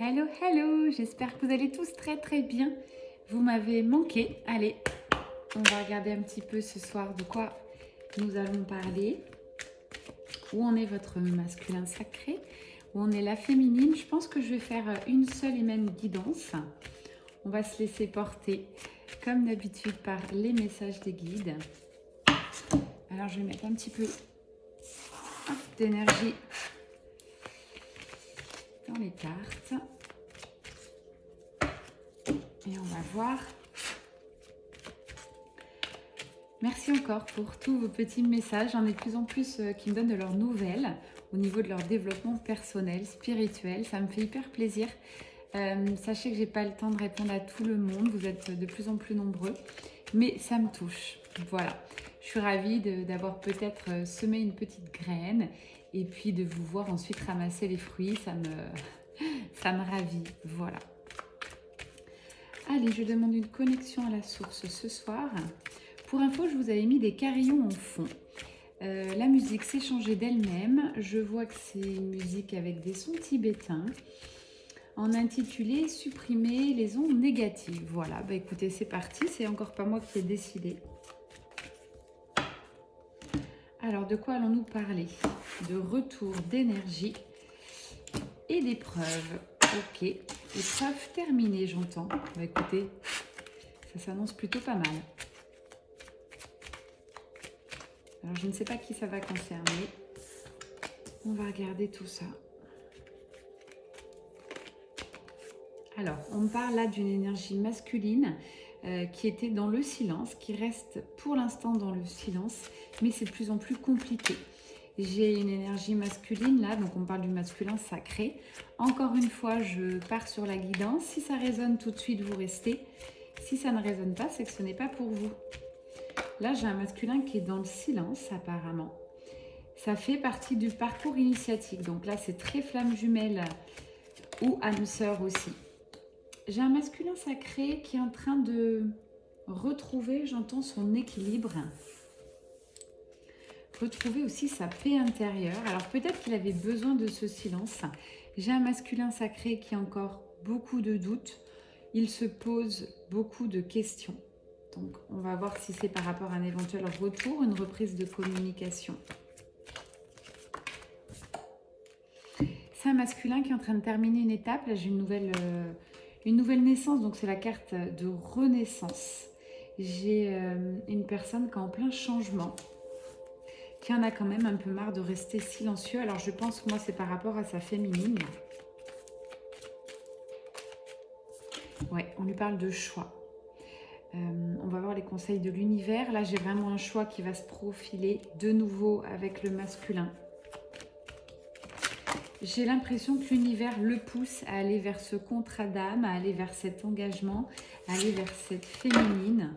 Hello, hello, j'espère que vous allez tous très bien. Vous m'avez manqué. Allez, on va regarder un petit peu ce soir de quoi nous allons parler. Où en est votre masculin sacré? Où en est la féminine? Je pense que je vais faire une seule et même guidance. On va se laisser porter, comme d'habitude, par les messages des guides. Alors, je vais mettre un petit peu d'énergie dans les cartes. Et on va voir. Merci encore pour tous vos petits messages. J'en ai de plus en plus qui me donnent de leurs nouvelles au niveau de leur développement personnel, spirituel. Ça me fait hyper plaisir. Sachez que j'ai pas le temps de répondre à tout le monde. Vous êtes de plus en plus nombreux. Mais ça me touche. Voilà. Je suis ravie d'avoir peut-être semé une petite graine et puis de vous voir ensuite ramasser les fruits. Ça me ravit. Voilà. Allez, je demande une connexion à la source ce soir. Pour info, je vous avais mis des carillons en fond. La musique s'est changée d'elle-même. Je vois que c'est une musique avec des sons tibétains. En intitulé Supprimer les ondes négatives. Voilà, bah écoutez, c'est parti. C'est encore pas moi qui ai décidé. Alors, de quoi allons-nous parler? De retour d'énergie et d'épreuves. Ok, épreuve terminée, j'entends. Bah écoutez, ça s'annonce plutôt pas mal. Alors, je ne sais pas qui ça va concerner. On va regarder tout ça. Alors, on me parle là d'une énergie masculine qui était dans le silence, qui reste pour l'instant dans le silence, mais c'est de plus en plus compliqué. J'ai une énergie masculine là, donc on parle du masculin sacré. Encore une fois, je pars sur la guidance. Si ça résonne tout de suite, vous restez. Si ça ne résonne pas, c'est que ce n'est pas pour vous. Là, j'ai un masculin qui est dans le silence apparemment. Ça fait partie du parcours initiatique. Donc là, c'est très flamme jumelle ou âme sœur aussi. J'ai un masculin sacré qui est en train de retrouver, j'entends, son équilibre. Retrouver aussi sa paix intérieure. Alors peut-être qu'il avait besoin de ce silence. J'ai un masculin sacré qui a encore beaucoup de doutes. Il se pose beaucoup de questions. Donc on va voir si c'est par rapport à un éventuel retour, une reprise de communication. C'est un masculin qui est en train de terminer une étape. Là, j'ai une nouvelle naissance, donc c'est la carte de renaissance. J'ai une personne qui est en plein changement, qui en a quand même un peu marre de rester silencieux. Alors, je pense que moi, c'est par rapport à sa féminine. Ouais, on lui parle de choix. On va voir les conseils de l'univers. Là, j'ai vraiment un choix qui va se profiler de nouveau avec le masculin. J'ai l'impression que l'univers le pousse à aller vers ce contrat d'âme, à aller vers cet engagement, à aller vers cette féminine.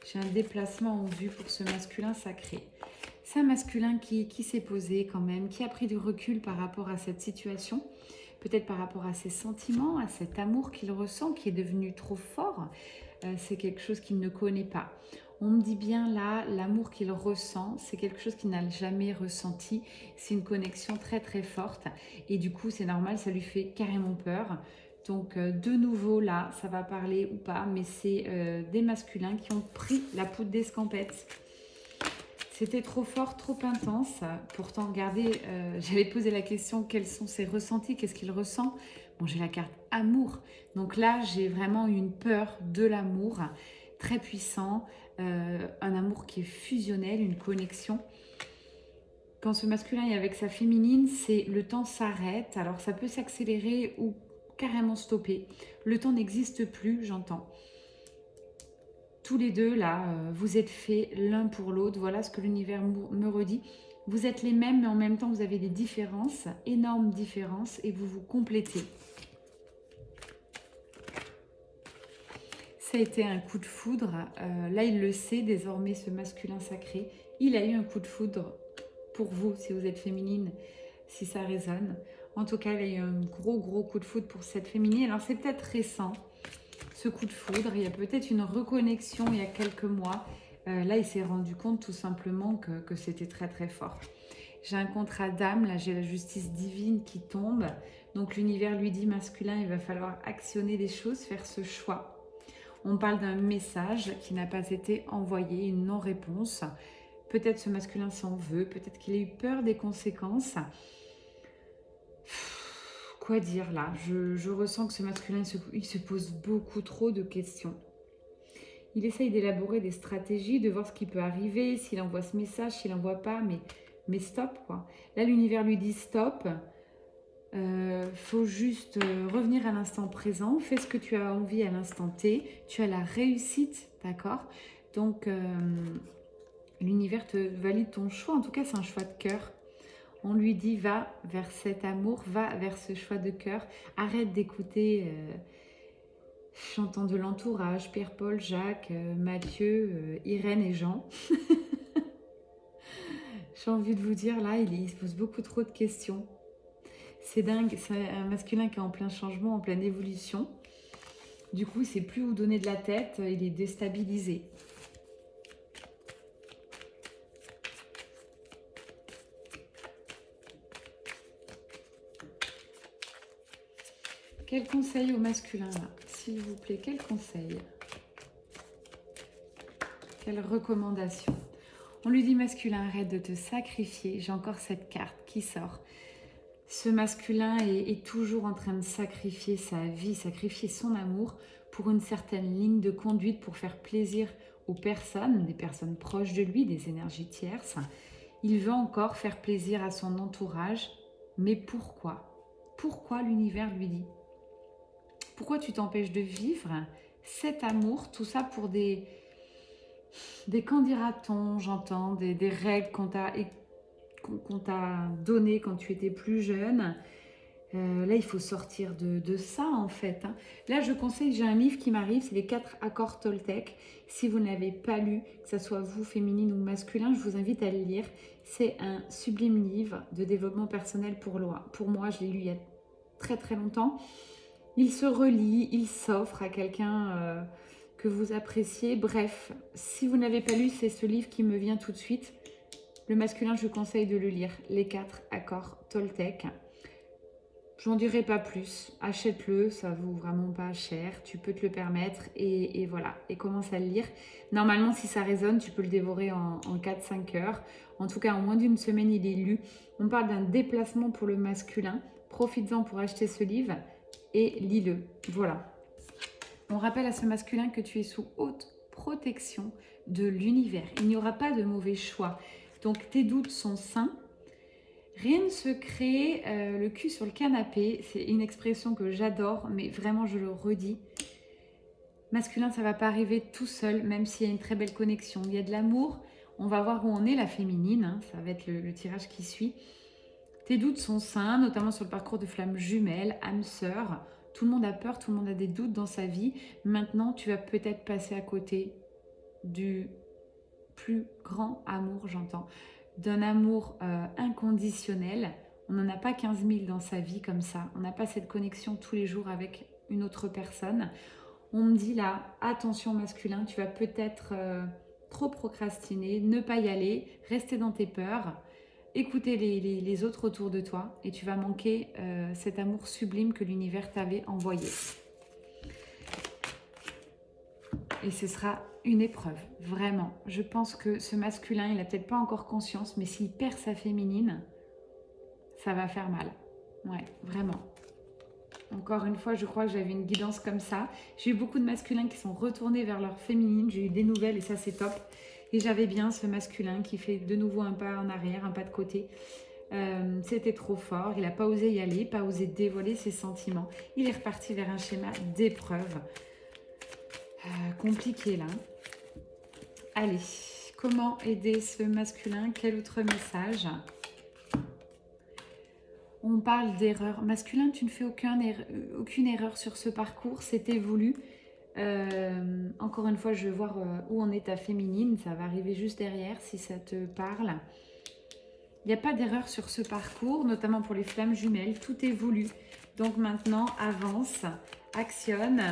J'ai un déplacement en vue pour ce masculin sacré. C'est un masculin qui s'est posé quand même, qui a pris du recul par rapport à cette situation, peut-être par rapport à ses sentiments, à cet amour qu'il ressent, qui est devenu trop fort. C'est quelque chose qu'il ne connaît pas. On me dit bien là, l'amour qu'il ressent, c'est quelque chose qu'il n'a jamais ressenti. C'est une connexion très forte. Et du coup, c'est normal, ça lui fait carrément peur. Donc, de nouveau, là, ça va parler ou pas, mais c'est des masculins qui ont pris la poudre d'escampette. C'était trop fort, trop intense. Pourtant, regardez, j'avais posé la question, quels sont ses ressentis, qu'est-ce qu'il ressent? Bon, j'ai la carte amour. Donc là, j'ai vraiment une peur de l'amour très puissant, un amour qui est fusionnel, une connexion. Quand ce masculin est avec sa féminine, c'est le temps s'arrête. Alors ça peut s'accélérer ou carrément stopper. Le temps n'existe plus, j'entends. Tous les deux, là, vous êtes faits l'un pour l'autre. Voilà ce que l'univers me redit. Vous êtes les mêmes, mais en même temps, vous avez des différences, énormes différences, et vous vous complétez. Ça a été un coup de foudre. Là, il le sait désormais, ce masculin sacré. Il a eu un coup de foudre pour vous, si vous êtes féminine, si ça résonne. En tout cas, il a eu un gros coup de foudre pour cette féminine. Alors, c'est peut-être récent, ce coup de foudre. Il y a peut-être une reconnexion il y a quelques mois. Là, il s'est rendu compte tout simplement que c'était très fort. J'ai un contrat d'âme, là j'ai la justice divine qui tombe. Donc l'univers lui dit masculin, il va falloir actionner des choses, faire ce choix. On parle d'un message qui n'a pas été envoyé, une non-réponse. Peut-être ce masculin s'en veut, peut-être qu'il a eu peur des conséquences. Quoi dire là, je ressens que ce masculin, il se pose beaucoup trop de questions. Il essaye d'élaborer des stratégies, de voir ce qui peut arriver, s'il envoie ce message, s'il n'envoie pas, mais stop quoi. Là l'univers lui dit stop, faut juste revenir à l'instant présent, fais ce que tu as envie à l'instant T, tu as la réussite, d'accord? Donc l'univers te valide ton choix, en tout cas c'est un choix de cœur. On lui dit va vers cet amour, va vers ce choix de cœur, arrête d'écouter... J'entends de l'entourage, Pierre, Paul, Jacques, Mathieu, Irène et Jean. J'ai envie de vous dire, là, il se pose beaucoup trop de questions. C'est dingue, c'est un masculin qui est en plein changement, en pleine évolution. Du coup, il ne sait plus où donner de la tête, il est déstabilisé. Quel conseil au masculin, là, s'il vous plaît, quel conseil? Quelle recommandation? On lui dit masculin, arrête de te sacrifier. J'ai encore cette carte qui sort. Ce masculin est toujours en train de sacrifier sa vie, sacrifier son amour pour une certaine ligne de conduite, pour faire plaisir aux personnes, des personnes proches de lui, des énergies tierces. Il veut encore faire plaisir à son entourage. Mais pourquoi? Pourquoi l'univers lui dit? Pourquoi tu t'empêches de vivre cet amour, tout ça pour des qu'en dira-t-on, j'entends, des règles qu'on t'a données quand tu étais plus jeune. Là, il faut sortir de ça, en fait. Hein. Là, je conseille, j'ai un livre qui m'arrive, c'est les 4 accords Toltec. Si vous n'avez pas lu, que ce soit vous, féminine ou masculin, je vous invite à le lire. C'est un sublime livre de développement personnel pour moi. Je l'ai lu il y a très très longtemps. Il se relie, il s'offre à quelqu'un que vous appréciez. Bref, si vous n'avez pas lu, c'est ce livre qui me vient tout de suite. Le masculin, je vous conseille de le lire. Les 4 accords Toltec. J'en dirai pas plus. Achète-le, ça vaut vraiment pas cher. Tu peux te le permettre et voilà. Et commence à le lire. Normalement, si ça résonne, tu peux le dévorer en 4-5 heures. En tout cas, en moins d'une semaine, il est lu. On parle d'un déplacement pour le masculin. Profites-en pour acheter ce livre et lis-le. Voilà. On rappelle à ce masculin que tu es sous haute protection de l'univers. Il n'y aura pas de mauvais choix. Donc, tes doutes sont sains. Rien ne se crée le cul sur le canapé. C'est une expression que j'adore, mais vraiment, je le redis. Masculin, ça ne va pas arriver tout seul, même s'il y a une très belle connexion. Il y a de l'amour. On va voir où on est, la féminine. Hein, ça va être le tirage qui suit. Tes doutes sont sains, notamment sur le parcours de flamme jumelle, âme sœur. Tout le monde a peur, tout le monde a des doutes dans sa vie. Maintenant, tu vas peut-être passer à côté du plus grand amour, j'entends. D'un amour inconditionnel. On n'en a pas 15 000 dans sa vie comme ça. On n'a pas cette connexion tous les jours avec une autre personne. On me dit là, attention masculin, tu vas peut-être trop procrastiner, ne pas y aller, rester dans tes peurs. Écouter les autres autour de toi et tu vas manquer cet amour sublime que l'univers t'avait envoyé. Et ce sera une épreuve, vraiment. Je pense que ce masculin, il n'a peut-être pas encore conscience, mais s'il perd sa féminine, ça va faire mal. Ouais, vraiment. Encore une fois, je crois que j'avais une guidance comme ça. J'ai eu beaucoup de masculins qui sont retournés vers leur féminine. J'ai eu des nouvelles et ça, c'est top. Et j'avais bien ce masculin qui fait de nouveau un pas en arrière, un pas de côté. C'était trop fort. Il n'a pas osé y aller, pas osé dévoiler ses sentiments. Il est reparti vers un schéma d'épreuve. Compliqué là. Allez, comment aider ce masculin? Quel autre message? On parle d'erreur. Masculin, tu ne fais aucune erreur sur ce parcours. C'était voulu. Encore une fois, je vais voir où en est ta féminine. Ça va arriver juste derrière si ça te parle. Il n'y a pas d'erreur sur ce parcours, notamment pour les flammes jumelles. Tout est voulu. Donc maintenant, avance, actionne,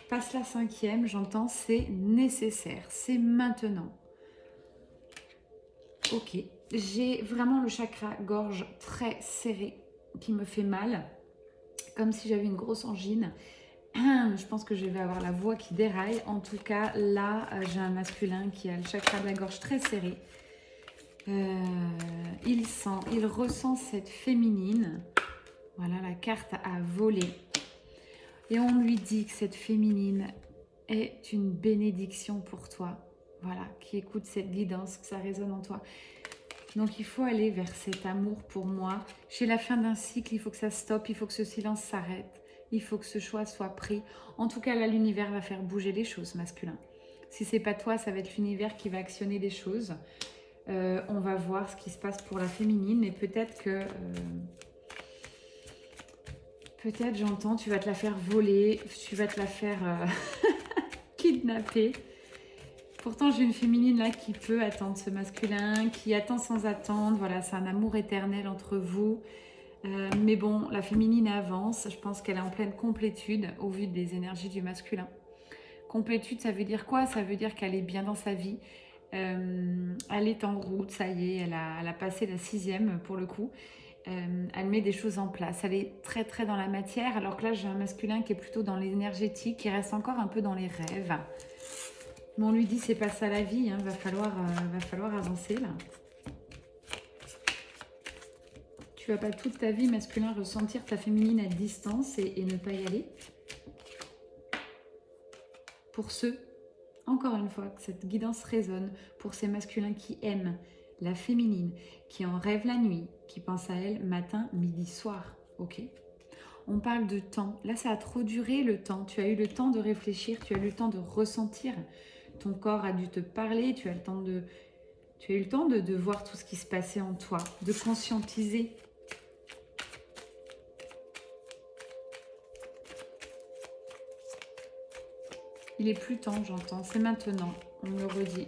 passe la 5e. J'entends, c'est nécessaire. C'est maintenant. Ok. j'ai vraiment le chakra gorge très serré qui me fait mal, comme si j'avais une grosse angine. Je pense que je vais avoir la voix qui déraille. En tout cas, là, j'ai un masculin qui a le chakra de la gorge très serré. Il sent, il ressent cette féminine. Voilà, la carte a volé. Et on lui dit que cette féminine est une bénédiction pour toi. Voilà, qui écoute cette guidance, que ça résonne en toi. Donc il faut aller vers cet amour pour moi. Chez la fin d'un cycle, il faut que ça stoppe, il faut que ce silence s'arrête. Il faut que ce choix soit pris. En tout cas, là, l'univers va faire bouger les choses, masculin. Si c'est pas toi, ça va être l'univers qui va actionner des choses. On va voir ce qui se passe pour la féminine, mais peut-être que... peut-être, j'entends, tu vas te la faire voler, tu vas te la faire kidnapper. Pourtant, j'ai une féminine là qui peut attendre ce masculin, qui attend sans attendre. Voilà, c'est un amour éternel entre vous. Mais bon, la féminine avance. Je pense qu'elle est en pleine complétude au vu des énergies du masculin. Complétude, ça veut dire quoi? Ça veut dire qu'elle est bien dans sa vie. Elle est en route, ça y est, elle a passé la 6e pour le coup. Elle met des choses en place. Elle est très très dans la matière, alors que là, j'ai un masculin qui est plutôt dans l'énergétique, qui reste encore un peu dans les rêves. Mais on lui dit, c'est pas ça la vie, hein, va falloir avancer là. Tu vas pas toute ta vie, masculin, ressentir ta féminine à distance et ne pas y aller. Pour ceux, encore une fois, que cette guidance résonne, pour ces masculins qui aiment la féminine, qui en rêvent la nuit, qui pensent à elle matin, midi, soir, ok? On parle de temps. Là, ça a trop duré le temps. Tu as eu le temps de réfléchir, tu as eu le temps de ressentir. Ton corps a dû te parler, tu as eu le temps de voir tout ce qui se passait en toi, de conscientiser. Il est plus temps, j'entends. C'est maintenant. On me le redit.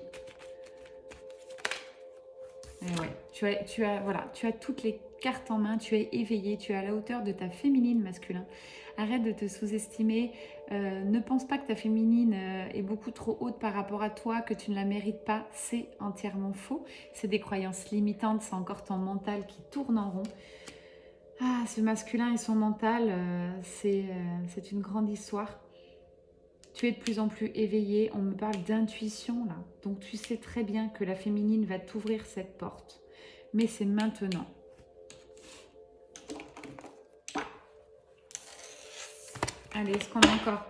Et ouais, tu as toutes les cartes en main. Tu es éveillé. Tu es à la hauteur de ta féminine, masculin. Arrête de te sous-estimer. Ne pense pas que ta féminine est beaucoup trop haute par rapport à toi, que tu ne la mérites pas. C'est entièrement faux. C'est des croyances limitantes. C'est encore ton mental qui tourne en rond. Ah, ce masculin et son mental, c'est une grande histoire. Tu es de plus en plus éveillé, on me parle d'intuition là. Donc tu sais très bien que la féminine va t'ouvrir cette porte. Mais c'est maintenant. Allez, est-ce qu'on a encore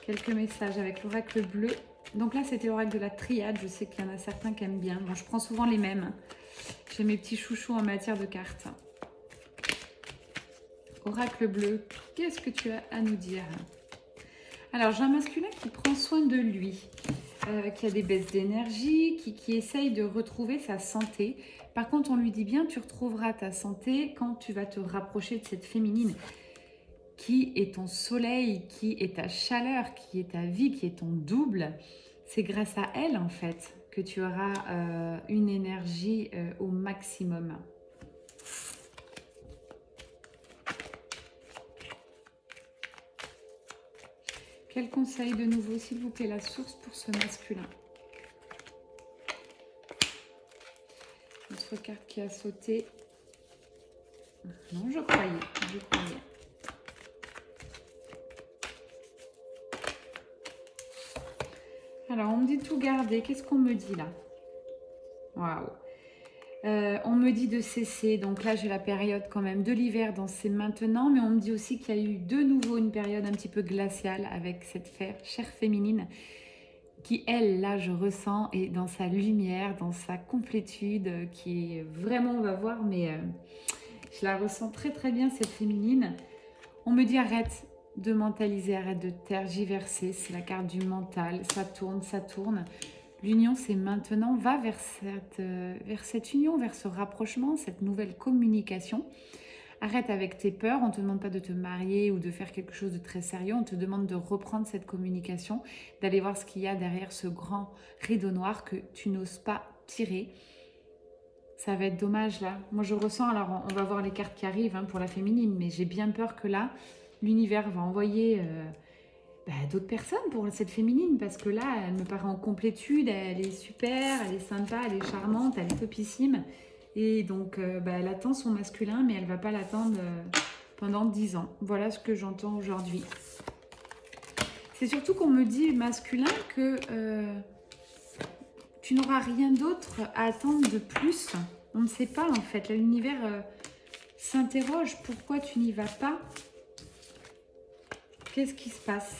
quelques messages avec l'oracle bleu? Donc là, c'était l'oracle de la triade. Je sais qu'il y en a certains qui aiment bien. Bon, je prends souvent les mêmes. J'ai mes petits chouchous en matière de cartes. Oracle bleu, qu'est-ce que tu as à nous dire? Alors, j'ai un masculin qui prend soin de lui, qui a des baisses d'énergie, qui essaye de retrouver sa santé. Par contre, on lui dit bien, tu retrouveras ta santé quand tu vas te rapprocher de cette féminine qui est ton soleil, qui est ta chaleur, qui est ta vie, qui est ton double. C'est grâce à elle, en fait, que tu auras une énergie au maximum. Quel conseil de nouveau, s'il vous plaît, la source pour ce masculin? Notre carte qui a sauté. Non, je croyais. Alors, on me dit de tout garder. Qu'est-ce qu'on me dit là? Waouh! On me dit de cesser, donc là j'ai la période quand même de l'hiver, donc c'est maintenant, mais on me dit aussi qu'il y a eu de nouveau une période un petit peu glaciale avec cette chair féminine qui, elle, là je ressens, est dans sa lumière, dans sa complétude, qui est vraiment, on va voir, mais je la ressens très très bien cette féminine. On me dit arrête de mentaliser, arrête de tergiverser, c'est la carte du mental, ça tourne, ça tourne. L'union, c'est maintenant, va vers cette union, vers ce rapprochement, cette nouvelle communication. Arrête avec tes peurs, on ne te demande pas de te marier ou de faire quelque chose de très sérieux, on te demande de reprendre cette communication, d'aller voir ce qu'il y a derrière ce grand rideau noir que tu n'oses pas tirer. Ça va être dommage là. Moi je ressens, alors on va voir les cartes qui arrivent pour la féminine, mais j'ai bien peur que là, l'univers va envoyer d'autres personnes pour cette féminine, parce que là, elle me paraît en complétude, elle est super, elle est sympa, elle est charmante, elle est topissime. Et donc, elle attend son masculin, mais elle va pas l'attendre pendant 10 ans. Voilà ce que j'entends aujourd'hui. C'est surtout qu'on me dit, masculin, que tu n'auras rien d'autre à attendre de plus. On ne sait pas, en fait. L'univers s'interroge. Pourquoi tu n'y vas pas? Qu'est-ce qui se passe?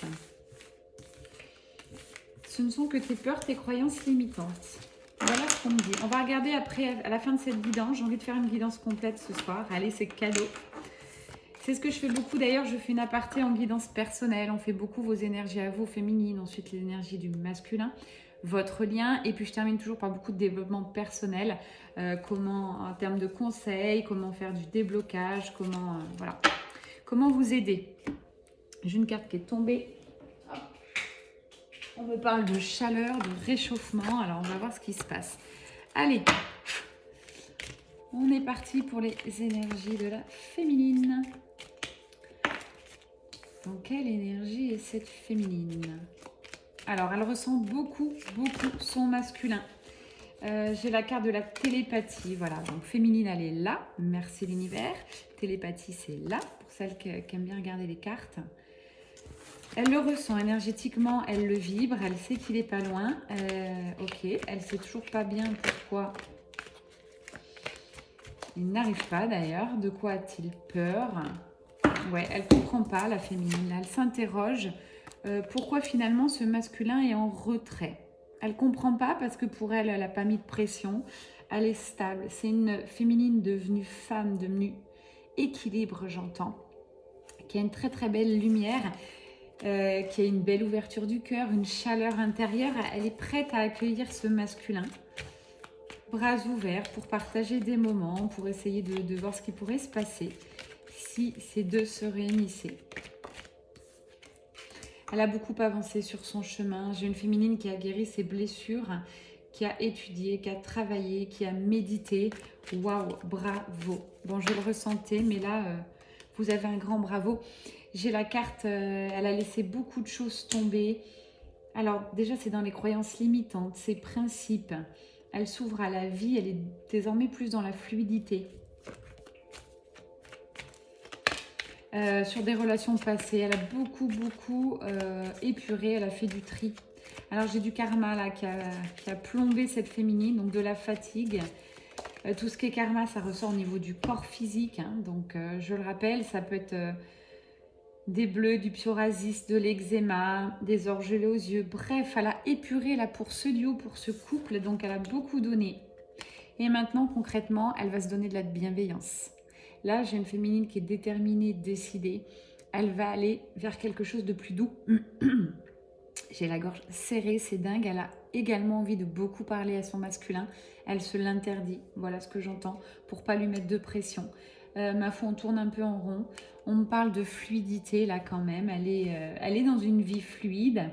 Ce ne sont que tes peurs, tes croyances limitantes. Voilà ce qu'on me dit. On va regarder après, à la fin de cette guidance. J'ai envie de faire une guidance complète ce soir. Allez, c'est cadeau. C'est ce que je fais beaucoup. D'ailleurs, je fais une aparté en guidance personnelle. On fait beaucoup vos énergies à vous, féminines. Ensuite, les énergies du masculin. Votre lien. Et puis, je termine toujours par beaucoup de développement personnel. Comment, en termes de conseils, comment faire du déblocage, comment, voilà. Comment vous aider. J'ai une carte qui est tombée. On me parle de chaleur, de réchauffement. Alors, on va voir ce qui se passe. Allez, on est parti pour les énergies de la féminine. Dans quelle énergie est cette féminine? Alors, elle ressent beaucoup son masculin. J'ai la carte de la télépathie. Voilà, donc féminine, elle est là. Merci l'univers. Télépathie, c'est là, pour celles qui aiment bien regarder les cartes. Elle le ressent énergétiquement, elle le vibre, elle sait qu'il n'est pas loin. Ok, elle ne sait toujours pas bien pourquoi il n'arrive pas d'ailleurs. De quoi a-t-il peur? Ouais, elle ne comprend pas la féminine. Là, elle s'interroge. Pourquoi finalement ce masculin est en retrait? Elle ne comprend pas parce que pour elle, elle n'a pas mis de pression. Elle est stable. C'est une féminine devenue femme, devenue équilibre, j'entends. Qui a une très belle lumière. Qui a une belle ouverture du cœur, une chaleur intérieure. Elle est prête à accueillir ce masculin. Bras ouverts pour partager des moments, pour essayer de voir ce qui pourrait se passer si ces deux se réunissaient. Elle a beaucoup avancé sur son chemin. J'ai une féminine qui a guéri ses blessures, qui a étudié, qui a travaillé, qui a médité. Waouh, bravo. Bon, je le ressentais, mais là, vous avez un grand bravo. J'ai la carte, elle a laissé beaucoup de choses tomber. Alors déjà, c'est dans les croyances limitantes, ses principes. Elle s'ouvre à la vie, elle est désormais plus dans la fluidité. Sur des relations passées, elle a beaucoup épuré, elle a fait du tri. Alors j'ai du karma là qui a plombé cette féminine, donc de la fatigue. Tout ce qui est karma, ça ressort au niveau du corps physique. Hein, donc je le rappelle, ça peut être... des bleus, du psoriasis, de l'eczéma, des orgelets aux yeux. Bref, elle a épuré là pour ce duo, pour ce couple. Donc, elle a beaucoup donné. Et maintenant, concrètement, elle va se donner de la bienveillance. Là, j'ai une féminine qui est déterminée, décidée. Elle va aller vers quelque chose de plus doux. J'ai la gorge serrée, c'est dingue. Elle a également envie de beaucoup parler à son masculin. Elle se l'interdit. Voilà ce que j'entends. Pour pas lui mettre de pression. Ma foi, on tourne un peu en rond. On me parle de fluidité là quand même. Elle est dans une vie fluide.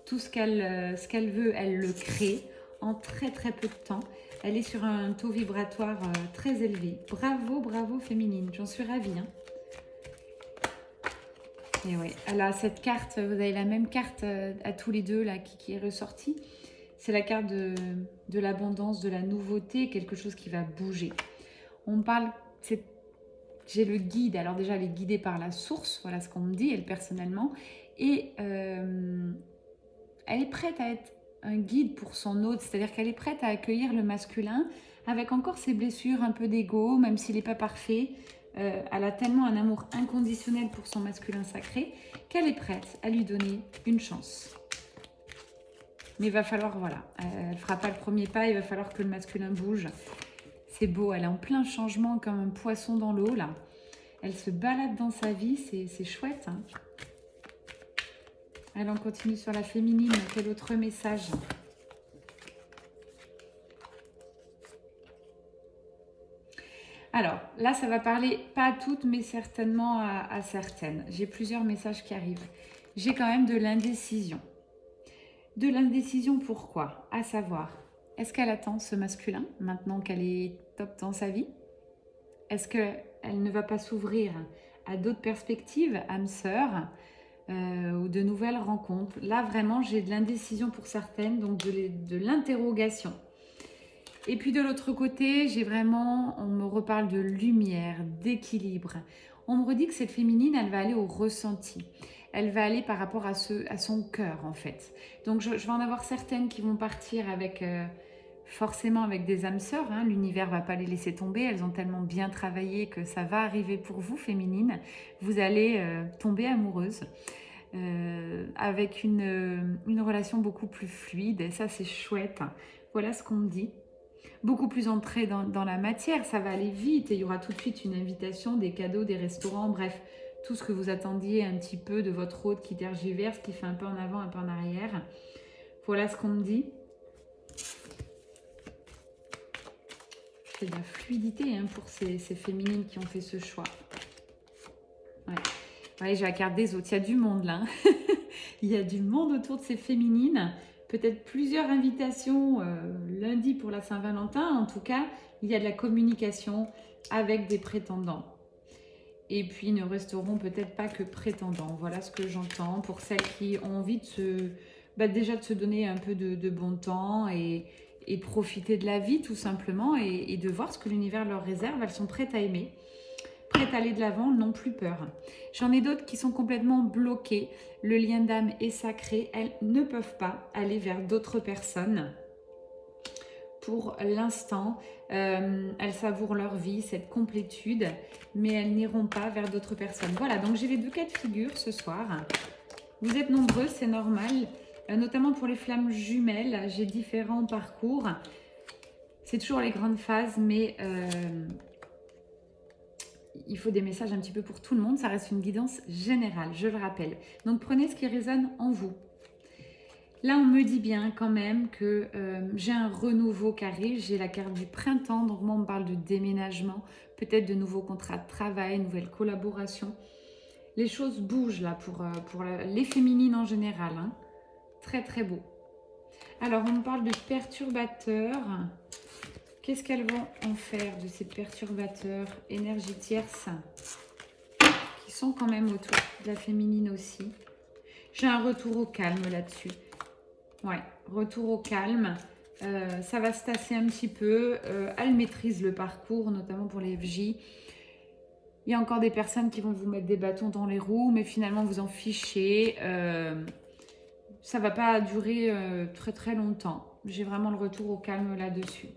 Tout ce qu'elle veut, elle le crée en très peu de temps. Elle est sur un taux vibratoire très élevé. Bravo féminine. J'en suis ravie. Hein. Et ouais, elle a cette carte. Vous avez la même carte à tous les deux là qui est ressortie. C'est la carte de l'abondance, de la nouveauté, quelque chose qui va bouger. On me parle... J'ai le guide, alors déjà elle est guidée par la source, voilà ce qu'on me dit, elle personnellement, et elle est prête à être un guide pour son hôte, c'est-à-dire qu'elle est prête à accueillir le masculin avec encore ses blessures, un peu d'ego, même s'il n'est pas parfait. Elle a tellement un amour inconditionnel pour son masculin sacré qu'elle est prête à lui donner une chance. Mais il va falloir, voilà, elle ne fera pas le premier pas, il va falloir que le masculin bouge. C'est beau, elle est en plein changement comme un poisson dans l'eau, là. Elle se balade dans sa vie, c'est chouette. Hein. Allez, on continue sur la féminine. Quel autre message? Alors, là, ça va parler, pas à toutes, mais certainement à certaines. J'ai plusieurs messages qui arrivent. J'ai quand même de l'indécision. De l'indécision, pourquoi? À savoir, est-ce qu'elle attend ce masculin, maintenant qu'elle est top dans sa vie? Est-ce qu'elle ne va pas s'ouvrir à d'autres perspectives, âme sœur? ou de nouvelles rencontres. Là, vraiment, j'ai de l'indécision pour certaines, donc de l'interrogation. Et puis de l'autre côté, on me reparle de lumière, d'équilibre. On me redit que cette féminine, elle va aller au ressenti. Elle va aller par rapport à son cœur, en fait. Donc, je vais en avoir certaines qui vont partir avec, forcément avec des âmes sœurs. Hein. L'univers ne va pas les laisser tomber. Elles ont tellement bien travaillé que ça va arriver pour vous, féminine. Vous allez tomber amoureuse. Avec une relation beaucoup plus fluide. Et ça, c'est chouette. Voilà ce qu'on me dit. Beaucoup plus entré dans la matière, ça va aller vite et il y aura tout de suite une invitation, des cadeaux, des restaurants, bref, tout ce que vous attendiez un petit peu de votre hôte qui tergiverse, qui fait un peu en avant, un peu en arrière. Voilà ce qu'on me dit. C'est de la fluidité hein, pour ces féminines qui ont fait ce choix. Ouais, j'ai la carte des autres, il y a du monde là. Il y a du monde autour de ces féminines. Peut-être plusieurs invitations lundi pour la Saint-Valentin. En tout cas, il y a de la communication avec des prétendants. Et puis, ils ne resteront peut-être pas que prétendants. Voilà ce que j'entends pour celles qui ont envie déjà de se donner un peu de bon temps et profiter de la vie tout simplement et de voir ce que l'univers leur réserve. Elles sont prêtes à aimer, prêtes à aller de l'avant, n'ont plus peur. J'en ai d'autres qui sont complètement bloquées. Le lien d'âme est sacré. Elles ne peuvent pas aller vers d'autres personnes. Pour l'instant, elles savourent leur vie, cette complétude, mais elles n'iront pas vers d'autres personnes. Voilà, donc j'ai les deux cas de figure ce soir. Vous êtes nombreux, c'est normal, notamment pour les flammes jumelles. J'ai différents parcours. C'est toujours les grandes phases, mais il faut des messages un petit peu pour tout le monde. Ça reste une guidance générale, je le rappelle. Donc prenez ce qui résonne en vous. Là, on me dit bien quand même que j'ai un renouveau qui arrive. J'ai la carte du printemps. Donc moi, on me parle de déménagement, peut-être de nouveaux contrats de travail, nouvelles collaborations. Les choses bougent là pour les féminines en général. Hein. Très, très beau. Alors, on me parle de perturbateurs. Qu'est-ce qu'elles vont en faire de ces perturbateurs énergie tierce qui sont quand même autour de la féminine aussi. J'ai un retour au calme là-dessus. Ouais, retour au calme. Ça va se tasser un petit peu. Elle maîtrise le parcours, notamment pour les FJ. Il y a encore des personnes qui vont vous mettre des bâtons dans les roues, mais finalement vous en fichez. Ça ne va pas durer très très longtemps. J'ai vraiment le retour au calme là-dessus.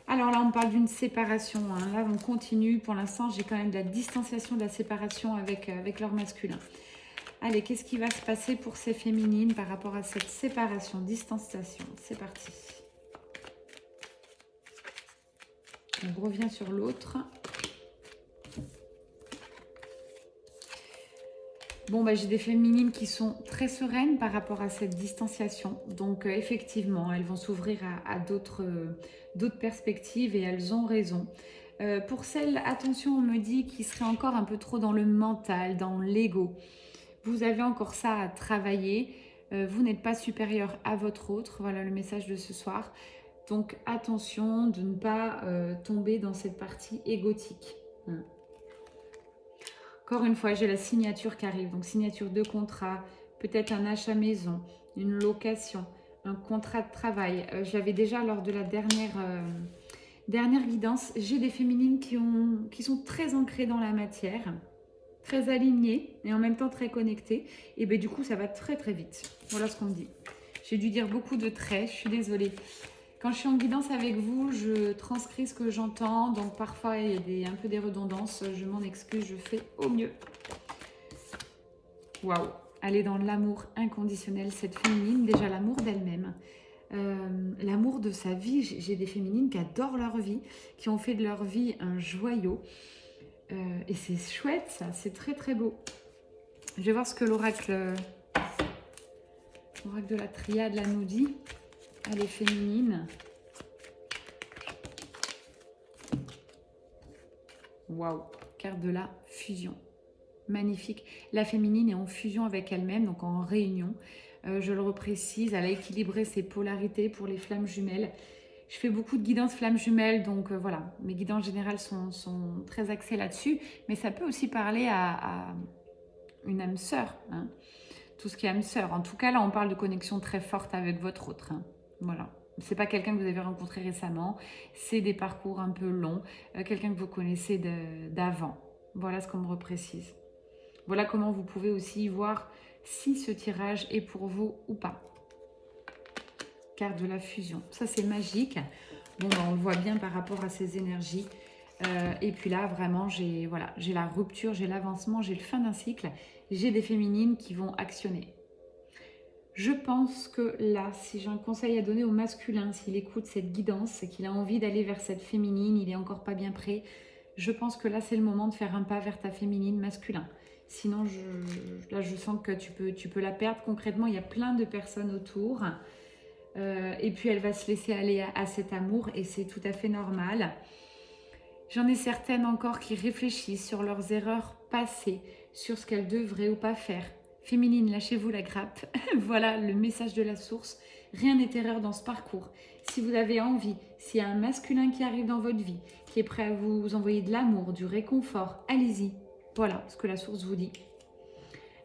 Alors là, on parle d'une séparation. Hein. Là, on continue. Pour l'instant, j'ai quand même de la distanciation, de la séparation avec leur masculin. Allez, qu'est-ce qui va se passer pour ces féminines par rapport à cette séparation, distanciation? C'est parti. On revient sur l'autre. Bon, bah, j'ai des féminines qui sont très sereines par rapport à cette distanciation. Donc, effectivement, elles vont s'ouvrir à d'autres perspectives et elles ont raison. Pour celles, attention, on me dit, qui seraient encore un peu trop dans le mental, dans l'ego. Vous avez encore ça à travailler. Vous n'êtes pas supérieur à votre autre. Voilà le message de ce soir. Donc, attention de ne pas tomber dans cette partie égotique. Encore une fois, j'ai la signature qui arrive. Donc, signature de contrat, peut-être un achat maison, une location, un contrat de travail. Je l'avais déjà lors de la dernière guidance. J'ai des féminines qui sont très ancrées dans la matière, très alignées et en même temps très connectées. Et bien, du coup, ça va très, très vite. Voilà ce qu'on me dit. J'ai dû dire beaucoup de traits. Je suis désolée. Quand je suis en guidance avec vous, je transcris ce que j'entends. Donc, parfois, il y a un peu des redondances. Je m'en excuse, je fais au mieux. Waouh! Elle est dans l'amour inconditionnel, cette féminine. Déjà, l'amour d'elle-même. L'amour de sa vie. J'ai des féminines qui adorent leur vie, qui ont fait de leur vie un joyau. Et c'est chouette, ça. C'est très, très beau. Je vais voir ce que l'oracle de la triade là nous dit. Elle est féminine. Waouh, carte de la fusion. Magnifique. La féminine est en fusion avec elle-même, donc en réunion. Je le reprécise, elle a équilibré ses polarités pour les flammes jumelles. Je fais beaucoup de guidances flammes jumelles, donc voilà. Mes guidances générales sont très axées là-dessus. Mais ça peut aussi parler à une âme sœur. Hein. Tout ce qui est âme sœur. En tout cas, là, on parle de connexion très forte avec votre autre. Hein. Voilà. C'est pas quelqu'un que vous avez rencontré récemment. C'est des parcours un peu longs. Quelqu'un que vous connaissez d'avant. Voilà ce qu'on me reprécise. Voilà comment vous pouvez aussi voir si ce tirage est pour vous ou pas. Carte de la fusion. Ça, c'est magique. Bon, ben, on le voit bien par rapport à ces énergies. Et puis là, vraiment, j'ai la rupture, j'ai l'avancement, j'ai le fin d'un cycle. J'ai des féminines qui vont actionner. Je pense que là, si j'ai un conseil à donner au masculin, s'il écoute cette guidance et qu'il a envie d'aller vers cette féminine, il n'est encore pas bien prêt, je pense que là, c'est le moment de faire un pas vers ta féminine masculin. Sinon, là, je sens que tu peux la perdre. Concrètement, il y a plein de personnes autour. Et puis, elle va se laisser aller à cet amour et c'est tout à fait normal. J'en ai certaines encore qui réfléchissent sur leurs erreurs passées, sur ce qu'elles devraient ou pas faire. Féminine, lâchez-vous la grappe. Voilà le message de la source. Rien n'est erreur dans ce parcours. Si vous avez envie, s'il y a un masculin qui arrive dans votre vie, qui est prêt à vous envoyer de l'amour, du réconfort, allez-y. Voilà ce que la source vous dit.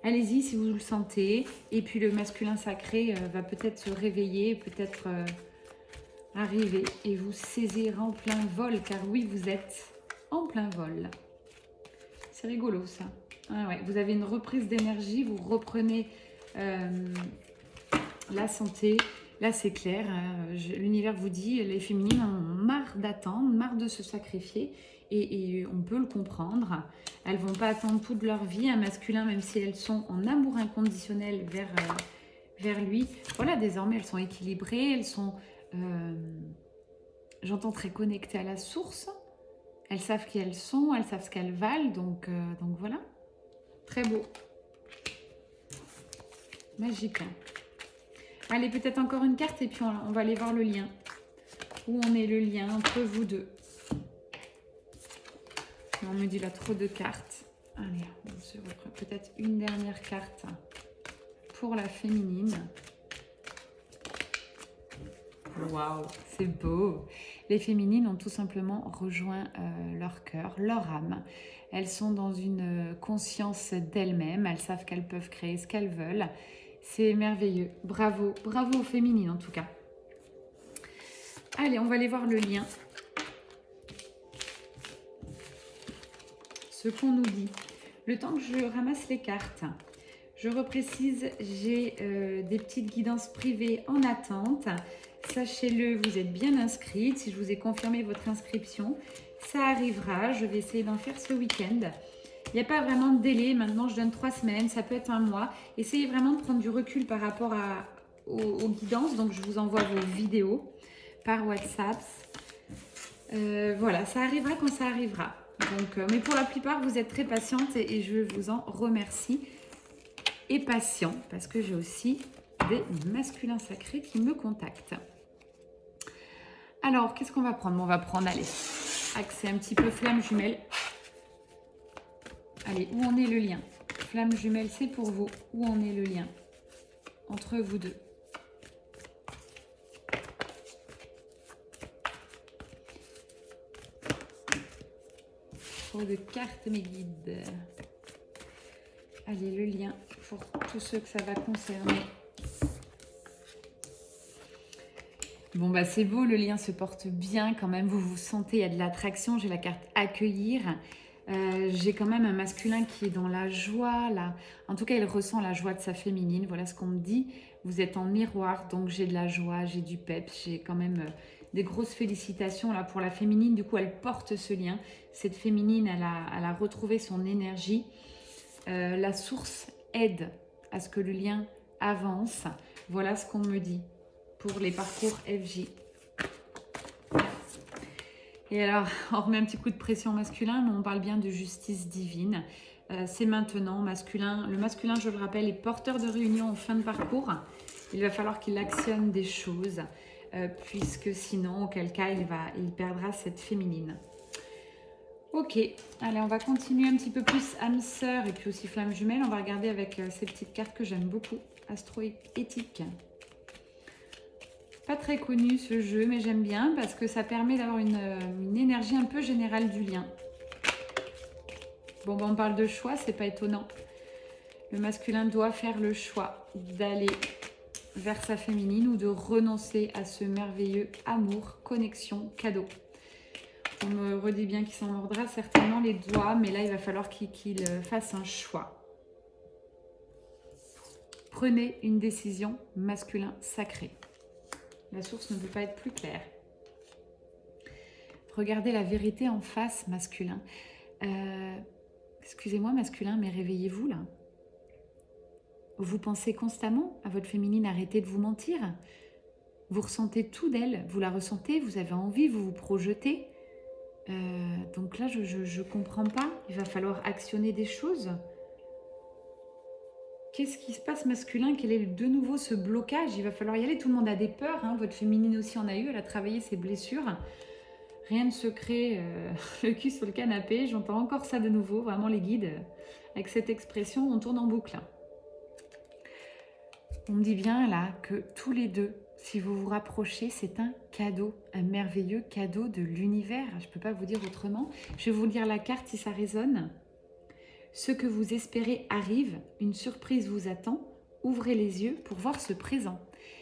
Allez-y si vous le sentez. Et puis le masculin sacré va peut-être se réveiller, peut-être arriver et vous saisir en plein vol. Car oui, vous êtes en plein vol. C'est rigolo ça. Ah ouais, vous avez une reprise d'énergie, vous reprenez la santé. Là, c'est clair. L'univers vous dit, les féminines ont marre d'attendre, marre de se sacrifier. Et on peut le comprendre. Elles ne vont pas attendre toute leur vie un masculin, même si elles sont en amour inconditionnel vers lui. Voilà, désormais, elles sont équilibrées. Elles sont, j'entends, très connectées à la source. Elles savent qui elles sont, elles savent ce qu'elles valent. Donc voilà. Très beau. Magique. Hein. Allez, peut-être encore une carte et puis on va aller voir le lien. Où en est le lien entre vous deux? On me dit là trop de cartes. Allez, on se reprend peut-être une dernière carte pour la féminine. Waouh, c'est beau. Les féminines ont tout simplement rejoint leur cœur, leur âme. Elles sont dans une conscience d'elles-mêmes. Elles savent qu'elles peuvent créer ce qu'elles veulent. C'est merveilleux. Bravo, bravo aux féminines en tout cas. Allez, on va aller voir le lien. Ce qu'on nous dit. Le temps que je ramasse les cartes, je reprécise, j'ai des petites guidances privées en attente. Sachez-le, vous êtes bien inscrite. Si je vous ai confirmé votre inscription, ça arrivera. Je vais essayer d'en faire ce week-end. Il n'y a pas vraiment de délai. Maintenant, je donne 3 semaines. Ça peut être un mois. Essayez vraiment de prendre du recul par rapport aux guidances. Donc, je vous envoie vos vidéos par WhatsApp. Voilà, ça arrivera quand ça arrivera. Donc, mais pour la plupart, vous êtes très patiente et je vous en remercie. Et patient, parce que j'ai aussi des masculins sacrés qui me contactent. Alors, qu'est-ce qu'on va prendre? On va prendre, allez, accès un petit peu flamme jumelle. Allez, où en est le lien? Flamme jumelle, c'est pour vous. Où en est le lien entre vous deux? Trop de cartes, mes guides. Allez, le lien pour tous ceux que ça va concerner. Bon, bah c'est beau, le lien se porte bien quand même. Vous vous sentez, il y a de l'attraction. J'ai la carte accueillir. J'ai quand même un masculin qui est dans la joie. Là. En tout cas, il ressent la joie de sa féminine. Voilà ce qu'on me dit. Vous êtes en miroir, donc j'ai de la joie, j'ai du peps. J'ai quand même des grosses félicitations là pour la féminine. Du coup, elle porte ce lien. Cette féminine, elle a retrouvé son énergie. La source aide à ce que le lien avance. Voilà ce qu'on me dit pour les parcours FJ. Et alors, on remet un petit coup de pression masculin, mais on parle bien de justice divine. C'est maintenant masculin. Le masculin, je le rappelle, est porteur de réunion en fin de parcours. Il va falloir qu'il actionne des choses, puisque sinon, auquel cas, il perdra cette féminine. Ok, allez, on va continuer un petit peu plus âme sœur et puis aussi flamme jumelle. On va regarder avec ces petites cartes que j'aime beaucoup. Astro-éthique. Pas très connu ce jeu, mais j'aime bien parce que ça permet d'avoir une énergie un peu générale du lien. Bon, ben, on parle de choix, c'est pas étonnant. Le masculin doit faire le choix d'aller vers sa féminine ou de renoncer à ce merveilleux amour, connexion, cadeau. On me redit bien qu'il s'en mordra certainement les doigts, mais là, il va falloir qu'il fasse un choix. Prenez une décision, masculin sacré. La source ne peut pas être plus claire. Regardez la vérité en face, masculin. Excusez-moi, masculin, mais réveillez-vous là. Vous pensez constamment à votre féminine, arrêtez de vous mentir. Vous ressentez tout d'elle, vous la ressentez, vous avez envie, vous vous projetez. Donc là, je ne comprends pas. Il va falloir actionner des choses. Qu'est-ce qui se passe, masculin? Quel est de nouveau ce blocage? Il va falloir y aller. Tout le monde a des peurs. Hein. Votre féminine aussi en a eu. Elle a travaillé ses blessures. Rien de secret, le cul sur le canapé. J'entends encore ça de nouveau. Vraiment, les guides, avec cette expression, on tourne en boucle. On me dit bien là que tous les deux, si vous vous rapprochez, c'est un cadeau, un merveilleux cadeau de l'univers. Je ne peux pas vous dire autrement. Je vais vous lire la carte si ça résonne. Ce que vous espérez arrive, une surprise vous attend. Ouvrez les yeux pour voir ce présent.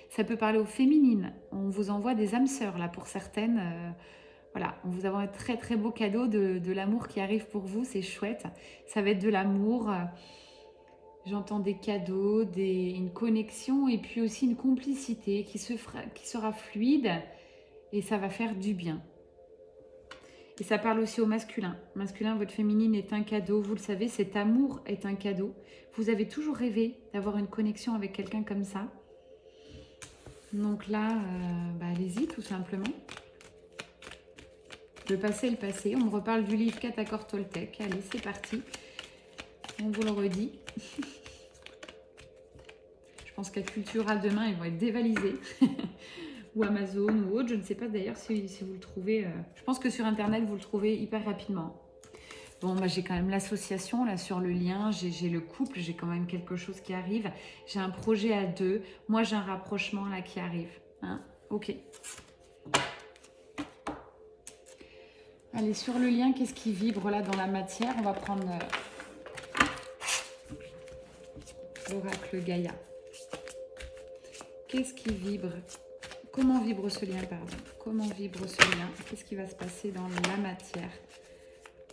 Ça peut parler aux féminines. On vous envoie des âmes sœurs là pour certaines. Voilà, on vous envoie un très très beau cadeau de l'amour qui arrive pour vous. C'est chouette. Ça va être de l'amour. J'entends des cadeaux, une connexion et puis aussi une complicité qui sera fluide et ça va faire du bien. Et ça parle aussi au masculin. Masculin, votre féminine est un cadeau. Vous le savez, cet amour est un cadeau. Vous avez toujours rêvé d'avoir une connexion avec quelqu'un comme ça. Donc là, allez-y tout simplement. Le passé est le passé. On me reparle du livre 4 accords Toltec. Allez, c'est parti. On vous le redit. Je pense qu'à Cultura demain, ils vont être dévalisés. Ou Amazon ou autre. Je ne sais pas d'ailleurs si vous le trouvez. Je pense que sur Internet, vous le trouvez hyper rapidement. Bon, j'ai quand même l'association là sur le lien. J'ai le couple. J'ai quand même quelque chose qui arrive. J'ai un projet à deux. Moi, j'ai un rapprochement là qui arrive. Hein, ok. Allez, sur le lien, qu'est-ce qui vibre là dans la matière? On va prendre l'oracle Gaïa. Qu'est-ce qui vibre? Comment vibre ce lien, pardon? Comment vibre ce lien? Qu'est-ce qui va se passer dans la matière?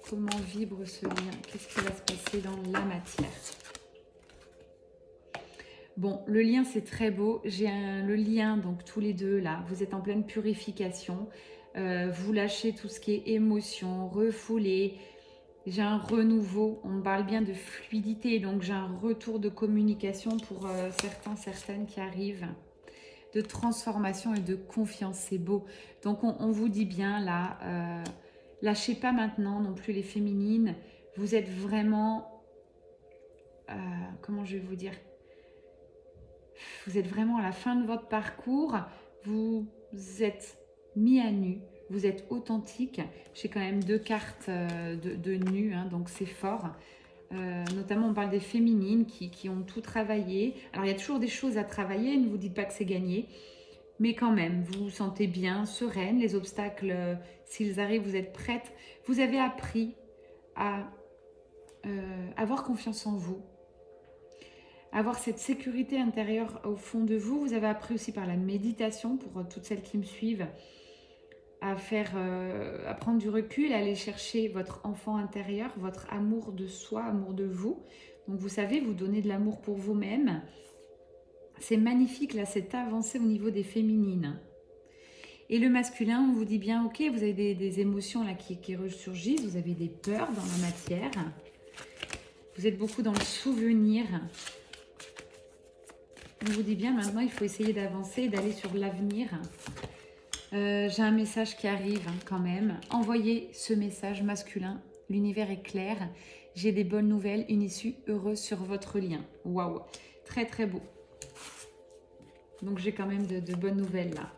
Comment vibre ce lien? Qu'est-ce qui va se passer dans la matière? Bon, le lien, c'est très beau. J'ai le lien, donc tous les deux, là, vous êtes en pleine purification. Vous lâchez tout ce qui est émotion, refoulé. J'ai un renouveau. On me parle bien de fluidité, donc j'ai un retour de communication pour certaines qui arrivent. De transformation et de confiance, c'est beau. Donc on vous dit bien là, lâchez pas maintenant non plus les féminines. Vous êtes vraiment, comment je vais vous dire, vous êtes vraiment à la fin de votre parcours. Vous êtes mis à nu, vous êtes authentique. J'ai quand même deux cartes de nu, hein, donc c'est fort. Notamment on parle des féminines qui ont tout travaillé. Alors il y a toujours des choses à travailler, ne vous dites pas que c'est gagné, mais quand même vous vous sentez bien, sereine. Les obstacles, s'ils arrivent, vous êtes prête. Vous avez appris à avoir confiance en vous, avoir cette sécurité intérieure au fond de vous. Vous avez appris aussi par la méditation, pour toutes celles qui me suivent, à prendre du recul, à aller chercher votre enfant intérieur, votre amour de soi, amour de vous. Donc vous savez, vous donnez de l'amour pour vous-même. C'est magnifique là, cette avancée au niveau des féminines. Et le masculin, on vous dit bien, ok, vous avez des émotions là qui ressurgissent, vous avez des peurs dans la matière. Vous êtes beaucoup dans le souvenir. On vous dit bien, maintenant, il faut essayer d'avancer et d'aller sur l'avenir. J'ai un message qui arrive quand même. Envoyez ce message masculin. L'univers est clair. J'ai des bonnes nouvelles, une issue heureuse sur votre lien. Waouh, très très beau. Donc j'ai quand même de bonnes nouvelles là.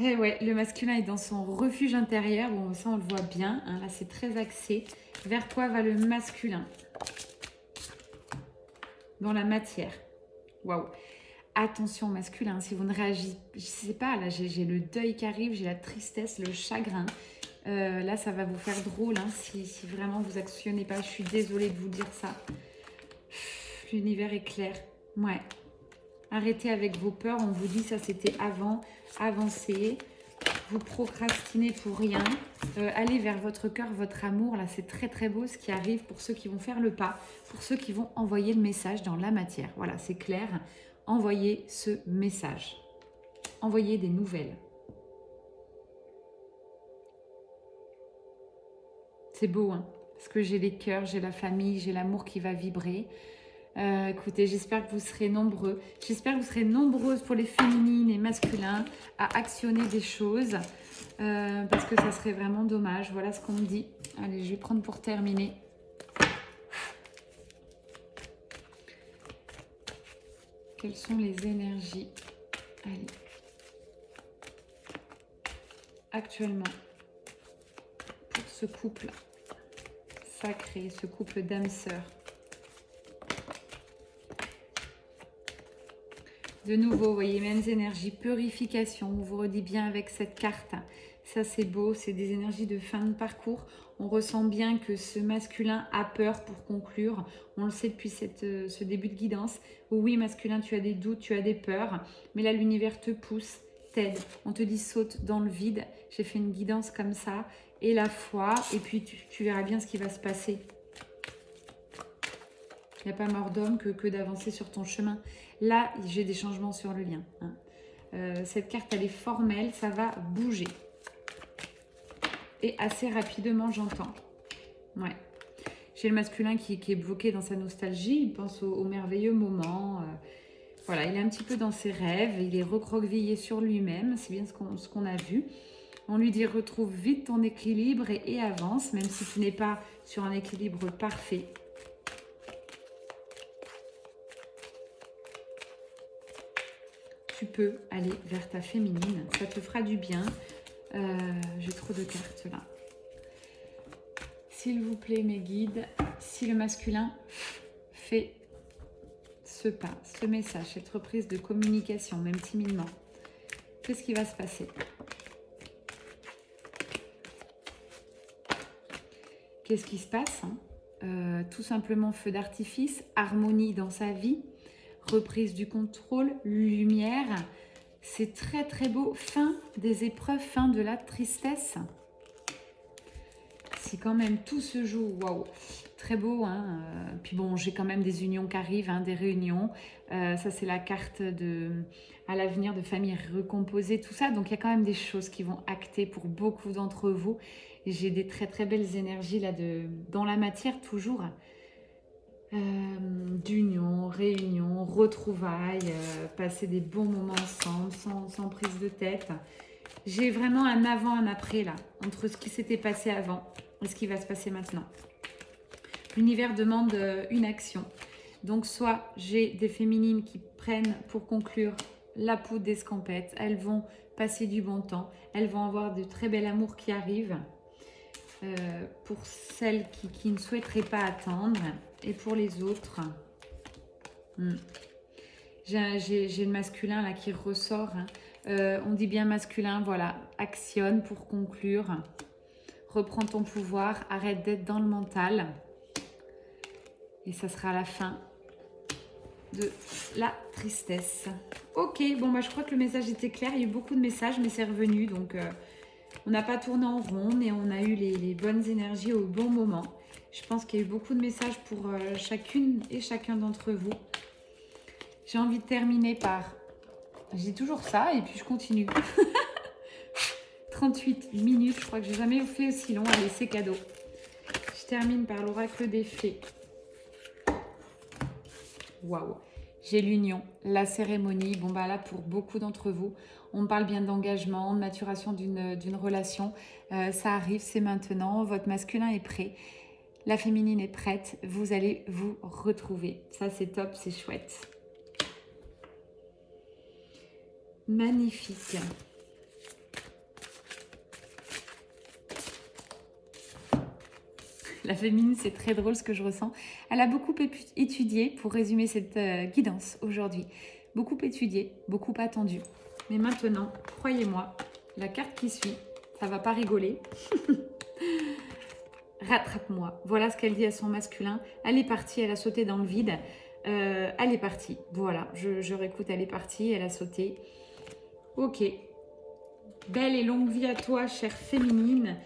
Eh ouais, le masculin est dans son refuge intérieur. Bon, ça on le voit bien. Hein, là c'est très axé. Vers quoi va le masculin? Dans la matière. Waouh. Attention masculin, si vous ne réagissez pas, là j'ai le deuil qui arrive, j'ai la tristesse, le chagrin. Là, ça va vous faire drôle hein, si vraiment vous actionnez pas. Je suis désolée de vous dire ça. L'univers est clair. Ouais. Arrêtez avec vos peurs. On vous dit ça, c'était avant. Avancez. Vous procrastinez pour rien. Allez vers votre cœur, votre amour. Là, c'est très très beau ce qui arrive pour ceux qui vont faire le pas, pour ceux qui vont envoyer le message dans la matière. Voilà, c'est clair. Envoyez ce message. Envoyez des nouvelles. C'est beau, hein, parce que j'ai les cœurs, j'ai la famille, j'ai l'amour qui va vibrer. Écoutez, j'espère que vous serez nombreux. J'espère que vous serez nombreuses pour les féminines et masculins à actionner des choses. Parce que ça serait vraiment dommage. Voilà ce qu'on me dit. Allez, je vais prendre pour terminer. Quelles sont les énergies? Allez. Actuellement, pour ce couple sacré, ce couple d'âmes sœurs. De nouveau, vous voyez, mêmes énergies, purification, on vous redit bien avec cette carte. Ça, c'est beau, c'est des énergies de fin de parcours. On ressent bien que ce masculin a peur pour conclure. On le sait depuis ce début de guidance. Oui, masculin, tu as des doutes, tu as des peurs. Mais là, l'univers te pousse, t'aide. On te dit saute dans le vide. J'ai fait une guidance comme ça. Et la foi. Et puis, tu verras bien ce qui va se passer. Il n'y a pas mort d'homme que d'avancer sur ton chemin. Là, j'ai des changements sur le lien. Hein. Cette carte, elle est formelle. Ça va bouger. Et assez rapidement, j'entends. Ouais. J'ai le masculin qui est bloqué dans sa nostalgie. Il pense au merveilleux moment. Voilà, il est un petit peu dans ses rêves. Il est recroquevillé sur lui-même. C'est bien ce qu'on a vu. On lui dit retrouve vite ton équilibre et avance, même si tu n'es pas sur un équilibre parfait. Tu peux aller vers ta féminine. Ça te fera du bien. J'ai trop de cartes là. S'il vous plaît, mes guides, si le masculin fait ce pas, ce message, cette reprise de communication, même timidement, qu'est-ce qui va se passer? Qu'est-ce qui se passe hein? Tout simplement feu d'artifice, harmonie dans sa vie, reprise du contrôle, lumière. C'est très très beau. Fin des épreuves, fin de la tristesse. Si quand même tout se joue, waouh, très beau. Hein. Puis bon, j'ai quand même des unions qui arrivent, hein, des réunions. Ça, c'est la carte à l'avenir de famille recomposée, tout ça. Donc, il y a quand même des choses qui vont acter pour beaucoup d'entre vous. J'ai des très très belles énergies là dans la matière toujours. D'union, réunion, retrouvailles, passer des bons moments ensemble, sans prise de tête. J'ai vraiment un avant, un après là, entre ce qui s'était passé avant et ce qui va se passer maintenant. L'univers demande une action. Donc soit j'ai des féminines qui prennent pour conclure la poudre d'escampette, elles vont passer du bon temps, elles vont avoir de très bel amour qui arrive. Pour celles qui ne souhaiteraient pas attendre et pour les autres j'ai le masculin là qui ressort hein. On dit bien masculin, voilà, actionne pour conclure, reprends ton pouvoir, arrête d'être dans le mental et ça sera la fin de la tristesse. Ok, bon bah je crois que le message était clair, il y a eu beaucoup de messages mais c'est revenu donc on n'a pas tourné en rond, mais on a eu les bonnes énergies au bon moment. Je pense qu'il y a eu beaucoup de messages pour chacune et chacun d'entre vous. J'ai envie de terminer par... Je dis toujours ça et puis je continue. 38 minutes, je crois que j'ai jamais fait aussi long. Allez, c'est cadeau. Je termine par l'oracle des fées. Waouh! J'ai l'union, la cérémonie. Bon, bah là, pour beaucoup d'entre vous, on parle bien d'engagement, de maturation d'une relation. Ça arrive, c'est maintenant. Votre masculin est prêt. La féminine est prête. Vous allez vous retrouver. Ça, c'est top, c'est chouette. Magnifique. La féminine, c'est très drôle ce que je ressens. Elle a beaucoup étudié, pour résumer cette guidance aujourd'hui. Beaucoup étudié, beaucoup attendu. Mais maintenant, croyez-moi, la carte qui suit, ça va pas rigoler. Rattrape-moi. Voilà ce qu'elle dit à son masculin. Elle est partie, elle a sauté dans le vide. Elle est partie. Voilà, je réécoute, elle est partie, elle a sauté. Ok. Belle et longue vie à toi, chère féminine.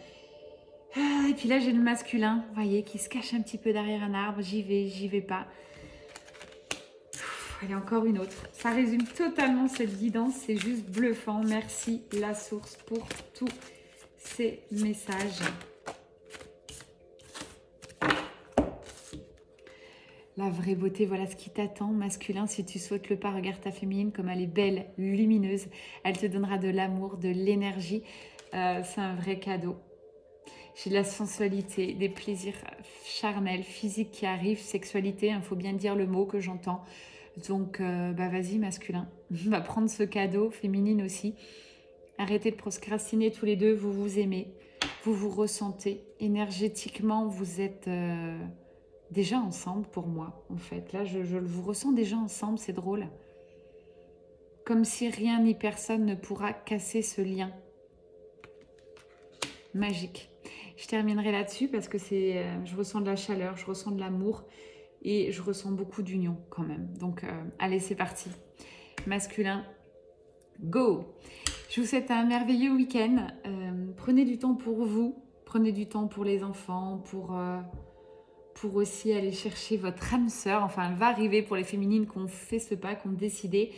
Ah, et puis là, j'ai le masculin, vous voyez, qui se cache un petit peu derrière un arbre. J'y vais pas. Allez, encore une autre. Ça résume totalement cette guidance. C'est juste bluffant. Merci, la source, pour tous ces messages. La vraie beauté, voilà ce qui t'attend, masculin. Si tu sautes le pas, regarde ta féminine comme elle est belle, lumineuse. Elle te donnera de l'amour, de l'énergie. C'est un vrai cadeau. J'ai de la sensualité, des plaisirs charnels, physiques qui arrivent, sexualité, il faut bien dire le mot que j'entends. Donc, vas-y, masculin, va prendre ce cadeau, féminine aussi. Arrêtez de procrastiner tous les deux, vous vous aimez, vous vous ressentez. Énergétiquement, vous êtes déjà ensemble pour moi, en fait. Là, je vous ressens déjà ensemble, c'est drôle. Comme si rien ni personne ne pourra casser ce lien. Magique. Je terminerai là-dessus parce que je ressens de la chaleur, je ressens de l'amour et je ressens beaucoup d'union quand même. Donc, allez, c'est parti. Masculin, go! Je vous souhaite un merveilleux week-end. Prenez du temps pour vous, prenez du temps pour les enfants, pour aussi aller chercher votre âme sœur. Enfin, elle va arriver pour les féminines qui ont fait ce pas, qui ont décidé.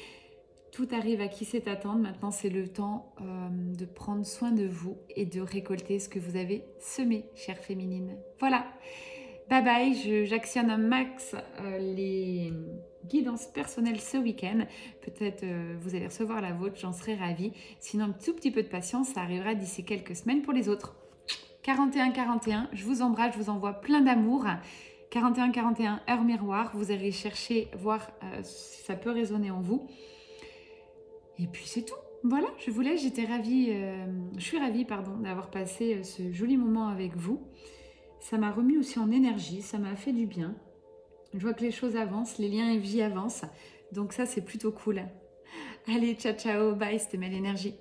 Tout arrive à qui sait attendre. Maintenant, c'est le temps de prendre soin de vous et de récolter ce que vous avez semé, chère féminine. Voilà. Bye bye. J'actionne un max les guidances personnelles ce week-end. Peut-être vous allez recevoir la vôtre. J'en serai ravie. Sinon, un tout petit peu de patience. Ça arrivera d'ici quelques semaines pour les autres. 41-41. Je vous embrasse. Je vous envoie plein d'amour. 41-41, heure miroir. Vous allez chercher, voir si ça peut résonner en vous. Et puis c'est tout. Voilà, je vous laisse. Je suis ravie d'avoir passé ce joli moment avec vous. Ça m'a remis aussi en énergie, ça m'a fait du bien. Je vois que les choses avancent, les liens et vie avancent. Donc ça, c'est plutôt cool. Allez, ciao, ciao, bye, c'était Mel Énergie.